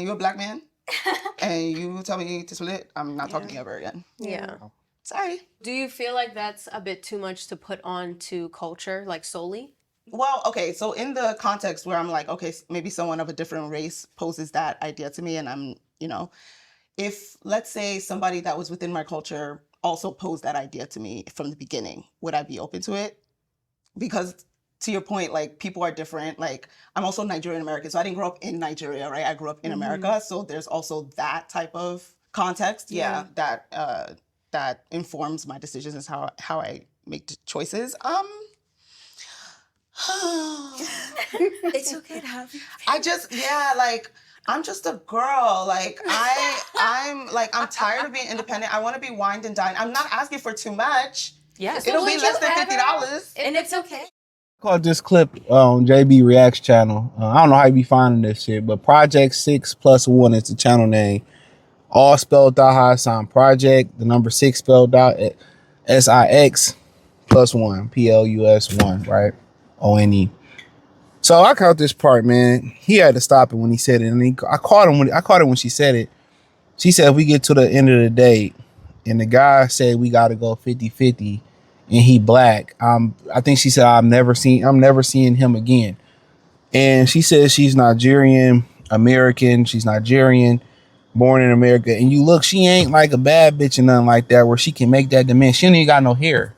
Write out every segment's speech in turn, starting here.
and you're a black man, and you tell me to split, I'm not talking to you ever again. Yeah. Sorry. Do you feel like that's a bit too much to put on to culture, like solely? Well, okay, so in the context where I'm like, okay, maybe someone of a different race poses that idea to me, and I'm, if let's say somebody that was within my culture also posed that idea to me from the beginning, would I be open to it? Because to your point, like people are different. Like I'm also Nigerian-American, so I didn't grow up in Nigeria, right? I grew up in America, so there's also that type of context, that informs my decisions and how I make choices. It's okay to have. I'm just a girl. Like I'm tired of being independent. I want to be wined and dined. I'm not asking for too much. Yeah, It'll be less than $50, and it's okay. Caught this clip on JB Reacts channel. I don't know how you be finding this shit, but Project 6+1 is the channel name. All spelled out how it sound. Project, the number 6 spelled out, SIX +1, PLUS1, right? ONE. So I caught this part, man. He had to stop it when he said it, and I caught it when she said it. She said, if we get to the end of the date, and the guy said we got to go 50-50, and he black, I think she said, I'm never seeing him again. And she says she's Nigerian-American. She's Nigerian, born in America. And you look, she ain't like a bad bitch or nothing like that where she can make that demand. She ain't even got no hair.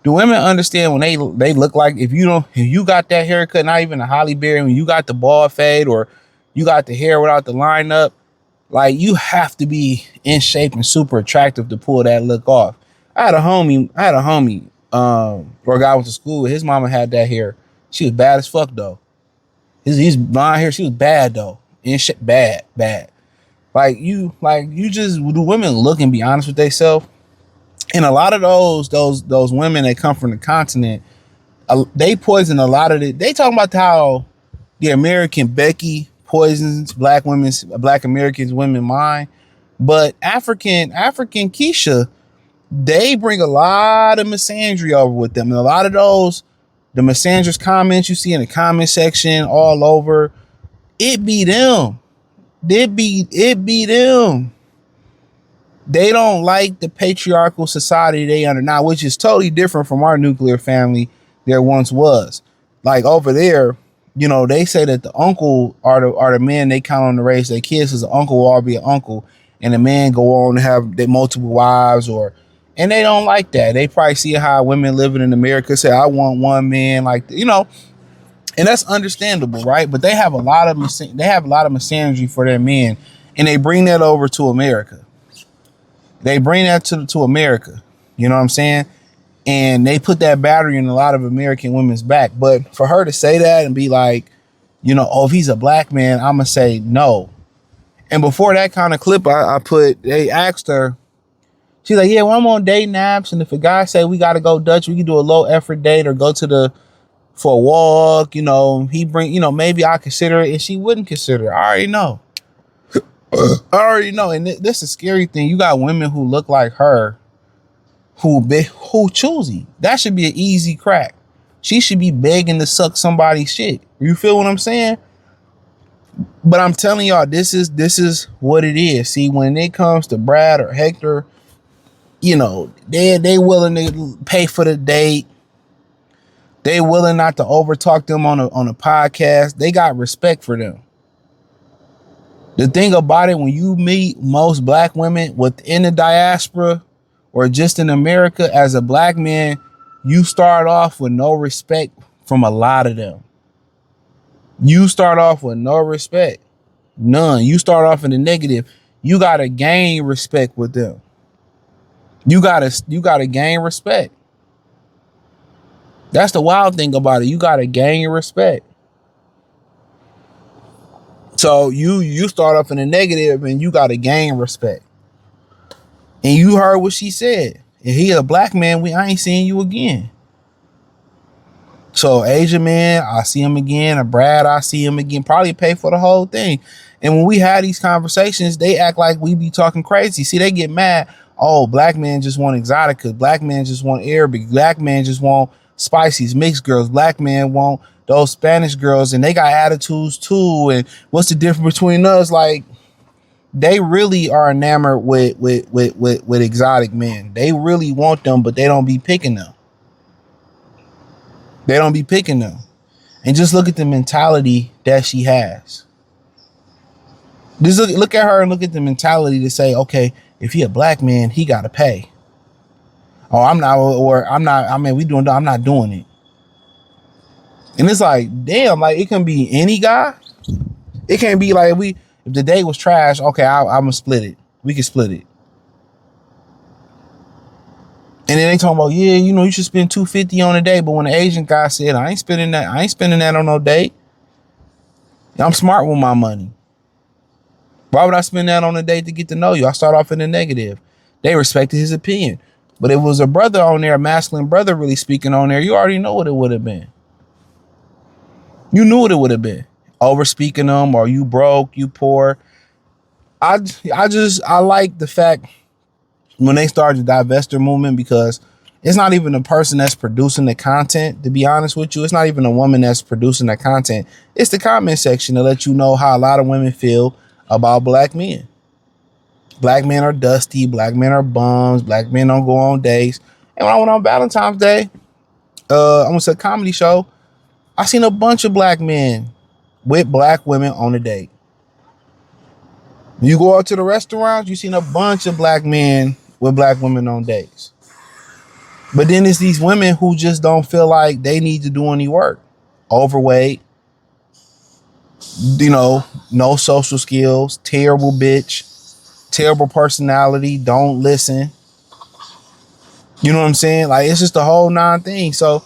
Do women understand when they look like, if you got that haircut, not even a Holly Berry, when you got the bald fade or you got the hair without the line up, like you have to be in shape and super attractive to pull that look off. I had a homie, where a guy went to school with. His mama had that hair. She was bad as fuck though. He's blonde hair. She was bad though. In shape, bad. Like you just, do women look and be honest with themselves? And a lot of those women that come from the continent, they poison a lot of it. They talking about how the American Becky poisons black Americans women mind, but African Keisha, they bring a lot of misandry over with them, and a lot of the misandrous comments you see in the comment section all over, it be them. It be them. They don't like the patriarchal society they under now, which is totally different from our nuclear family there once was. Like over there, they say that the uncle are the men they count on to raise their kids, because the uncle will all be an uncle, and the man go on to have their multiple wives, and they don't like that. They probably see how women living in America say, I want one man, like, and that's understandable, right? But they have a lot of misandry for their men, and they bring that over to America. They bring that to America. You know what I'm saying? And they put that battery in a lot of American women's back. But for her to say that and be like, if he's a black man, I'm going to say no. And before that kind of clip, they asked her, she's like, yeah, well, I'm on dating apps. And if a guy say we got to go Dutch, we can do a low effort date or go for a walk, he bring, maybe I consider it. And she wouldn't consider it. I already know. And this is a scary thing. You got women who look like her, who choosy. That should be an easy crack. She should be begging to suck somebody's shit. You feel what I'm saying? But I'm telling y'all, this is what it is. See, when it comes to Brad or Hector, they willing to pay for the date. They willing not to overtalk them on a podcast. They got respect for them. The thing about it, when you meet most black women within the diaspora or just in America as a black man, you start off with no respect from a lot of them. You start off with no respect. None. You start off in the negative. You got to gain respect with them. You got to gain respect. That's the wild thing about it. You got to gain respect. So you start off in the negative and you got to gain respect. And you heard what she said. If he a black man, I ain't seeing you again. So Asian man, I see him again. A Brad, I see him again. Probably pay for the whole thing. And when we have these conversations, they act like we be talking crazy. See, they get mad. Oh, black men just want exotica. Black men just want Arabic. Black men just want spices, mixed girls. Black men want those Spanish girls, and they got attitudes too. And what's the difference between us? Like, they really are enamored with exotic men. They really want them, but they don't be picking them. They don't be picking them. And just look at the mentality that she has. Just look at her and look at the mentality to say, okay, if he a black man, he gotta pay. Oh, I'm not doing it. And it's like, damn, like it can be any guy. It can't be like if the date was trash, okay, I'm gonna split it. We can split it. And then they talking about, yeah, you know, you should spend $250 on a date. But when the Asian guy said, I ain't spending that on no date. I'm smart with my money. Why would I spend that on a date to get to know you? I start off in the negative. They respected his opinion. But it was a brother on there, a masculine brother really speaking on there. You already know what it would have been. You knew what it would have been. Over speaking them, or you broke, you poor. I like the fact when they started the divester movement, because it's not even the person that's producing the content, to be honest with you. It's not even a woman that's producing the content. It's the comment section to let you know how a lot of women feel about black men. Black men are dusty. Black men are bums. Black men don't go on dates. And when I went on Valentine's Day, I went to a comedy show. I seen a bunch of black men with black women on a date. You go out to the restaurants, you seen a bunch of black men with black women on dates. But then it's these women who just don't feel like they need to do any work. Overweight, you know, no social skills, terrible bitch, terrible personality, don't listen. You know what I'm saying? Like, it's just the whole nine thing. So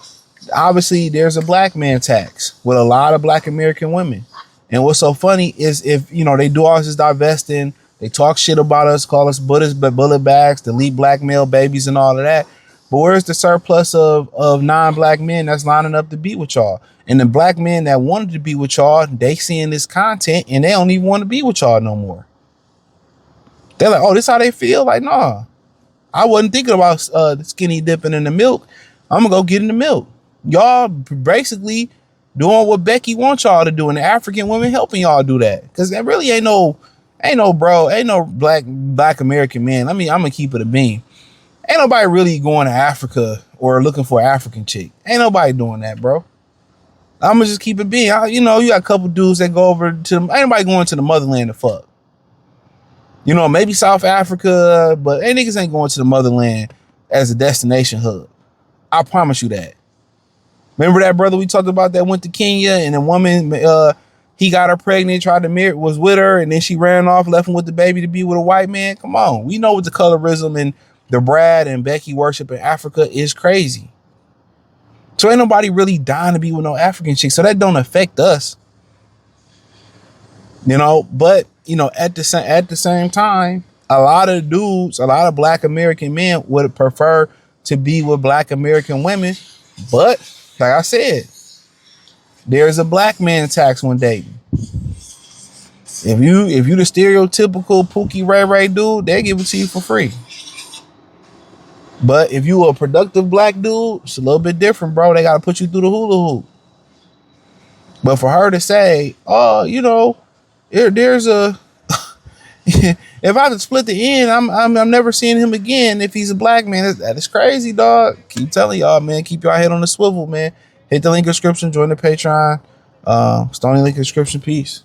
obviously there's a black man tax with a lot of black American women. And what's so funny is, if, you know, they do all this divesting, they talk shit about us, call us bullet bags, delete black male babies and all of that. But where's the surplus of non-black men that's lining up to be with y'all? And the black men that wanted to be with y'all, they seeing this content and they don't even want to be with y'all no more. They're like, oh, this how they feel? Like, nah, I wasn't thinking about skinny dipping in the milk. I'm gonna go get in the milk. Y'all basically doing what Becky wants y'all to do, and the African women helping y'all do that. Because there really ain't no black American man. I mean, I'm gonna keep it a bean. Ain't nobody really going to Africa or looking for an African chick. Ain't nobody doing that, bro. I'm gonna just keep it being. You know, you got a couple dudes that go over to, ain't nobody going to the motherland to fuck. You know, maybe South Africa, but niggas ain't going to the motherland as a destination hub. I promise you that. Remember that brother we talked about that went to Kenya, and the woman, he got her pregnant, tried to marry, was with her, and then she ran off, left him with the baby to be with a white man? Come on. We know what the colorism and the Brad and Becky worship in Africa is crazy. So ain't nobody really dying to be with no African chick. So that don't affect us. You know, but, you know, at the same time, a lot of dudes, a lot of black American men would prefer to be with black American women. But like I said, there's a black man tax when dating. If you the stereotypical Pookie Ray Ray dude, they give it to you for free. But if you a productive black dude, it's a little bit different, bro. They gotta put you through the hula hoop. But for her to say, oh, you know, there's a if I have to split the end, I'm never seeing him again if he's a black man. That is crazy, dog. Keep telling y'all, man. Keep your head on the swivel, man. Hit the link in the description. Join the Patreon. Stony link in the description. Peace.